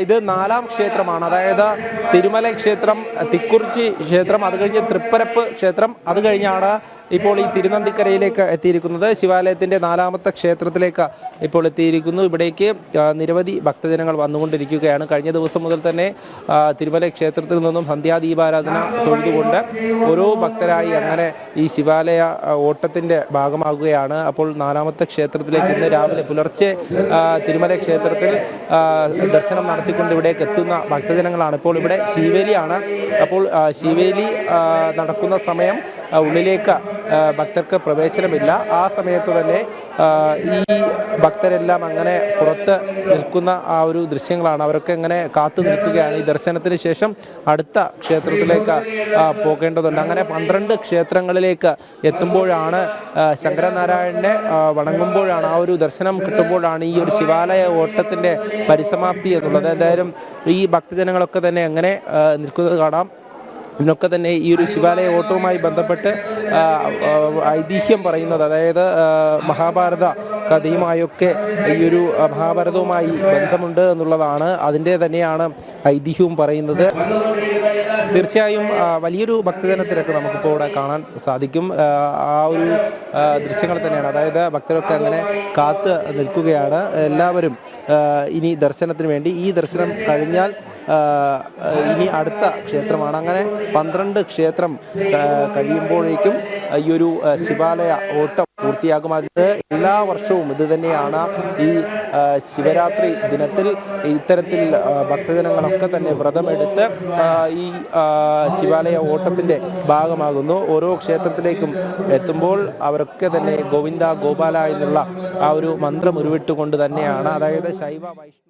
ഇത് നാലാം ക്ഷേത്രമാണ്. അതായത് തിരുമല ക്ഷേത്രം, തിക്കുറിച്ചി ക്ഷേത്രം, അത് കഴിഞ്ഞ് തൃപ്പരപ്പ് ക്ഷേത്രം, അത് കഴിഞ്ഞാണ് ഇപ്പോൾ ഈ തിരുനന്ദിക്കരയിലേക്ക് എത്തിയിരിക്കുന്നത്. ശിവാലയത്തിന്റെ നാലാമത്തെ ക്ഷേത്രത്തിലേക്ക് ഇപ്പോൾ എത്തിയിരിക്കുന്നു. ഇവിടേക്ക് നിരവധി ഭക്തജനങ്ങൾ വന്നുകൊണ്ടിരിക്കുകയാണ്. കഴിഞ്ഞ ദിവസം മുതൽ തന്നെ തിരുമല ക്ഷേത്രത്തിൽ നിന്നും സന്ധ്യാദീപാരാധന തൊഴുതുകൊണ്ട് ഓരോ ഭക്തരായി അങ്ങനെ ഈ ശിവാലയ ഓട്ടത്തിന്റെ ഭാഗമാകുകയാണ്. അപ്പോൾ നാലാമത്തെ ക്ഷേത്രത്തിലേക്ക് ഇന്ന് രാവിലെ പുലർച്ചെ തിരുമല ക്ഷേത്രത്തിൽ ദർശനം നടത്തിക്കൊണ്ട് ഇവിടേക്ക് എത്തുന്ന ഭക്തജനങ്ങളാണ്. ഇപ്പോൾ ഇവിടെ ശീവേലിയാണ്. അപ്പോൾ ശീവേലി നടക്കുന്ന സമയം ഉള്ളിലേക്ക് ഭക്തർക്ക് പ്രവേശനമില്ല. ആ സമയത്ത് തന്നെ ഈ ഭക്തരെല്ലാം അങ്ങനെ പുറത്ത് നിൽക്കുന്ന ആ ഒരു ദൃശ്യങ്ങളാണ്. അവരൊക്കെ ഇങ്ങനെ കാത്തു നിൽക്കുകയാണ്. ഈ ദർശനത്തിന് ശേഷം അടുത്ത ക്ഷേത്രത്തിലേക്ക് പോകേണ്ടതുണ്ട്. അങ്ങനെ 12 ക്ഷേത്രങ്ങളിലേക്ക് എത്തുമ്പോഴാണ്, ശങ്കരനാരായണനെ വണങ്ങുമ്പോഴാണ്, ആ ഒരു ദർശനം കിട്ടുമ്പോഴാണ് ഈ ഒരു ശിവാലയ ഓട്ടത്തിന്റെ പരിസമാപ്തി എന്നുള്ളത്. എന്തായാലും ഈ ഭക്തജനങ്ങളൊക്കെ തന്നെ എങ്ങനെ നിൽക്കുന്നത് കാണാം. ഇതിനൊക്കെ തന്നെ ഈ ഒരു ശിവാലയ ഓട്ടവുമായി ബന്ധപ്പെട്ട് ഐതിഹ്യം പറയുന്നത്, അതായത് മഹാഭാരത കഥയുമായൊക്കെ ഈ ഒരു മഹാഭാരതവുമായി ബന്ധമുണ്ട് എന്നുള്ളതാണ്. അതിൻ്റെ തന്നെയാണ് ഐതിഹ്യവും പറയുന്നത്. തീർച്ചയായും വലിയൊരു ഭക്തജനത്തിരക്ക് നമുക്കിപ്പോൾ ഇവിടെ കാണാൻ സാധിക്കും. ആ ഒരു ദൃശ്യങ്ങൾ തന്നെയാണ്. അതായത് ഭക്തരൊക്കെ അങ്ങനെ കാത്ത് നിൽക്കുകയാണ്. എല്ലാവരും ഇനി ദർശനത്തിന് വേണ്ടി. ഈ ദർശനം കഴിഞ്ഞാൽ ഇനി അടുത്ത ക്ഷേത്രമാണ്. അങ്ങനെ 12 ക്ഷേത്രം കഴിയുമ്പോഴേക്കും ഈ ഒരു ശിവാലയ ഓട്ടം പൂർത്തിയാകും. അത് എല്ലാ വർഷവും ഇത് തന്നെയാണ്. ഈ ശിവരാത്രി ദിനത്തിൽ ഇത്തരത്തിൽ ഭക്തജനങ്ങളൊക്കെ തന്നെ വ്രതമെടുത്ത് ഈ ശിവാലയ ഓട്ടത്തിന്റെ ഭാഗമാകുന്നു. ഓരോ ക്ഷേത്രത്തിലേക്കും എത്തുമ്പോൾ അവരൊക്കെ തന്നെ ഗോവിന്ദ ഗോപാല എന്നുള്ള ആ ഒരു മന്ത്രം ഉരുവിട്ടുകൊണ്ട് തന്നെയാണ്, അതായത് ശൈവ വൈഷ്ണവ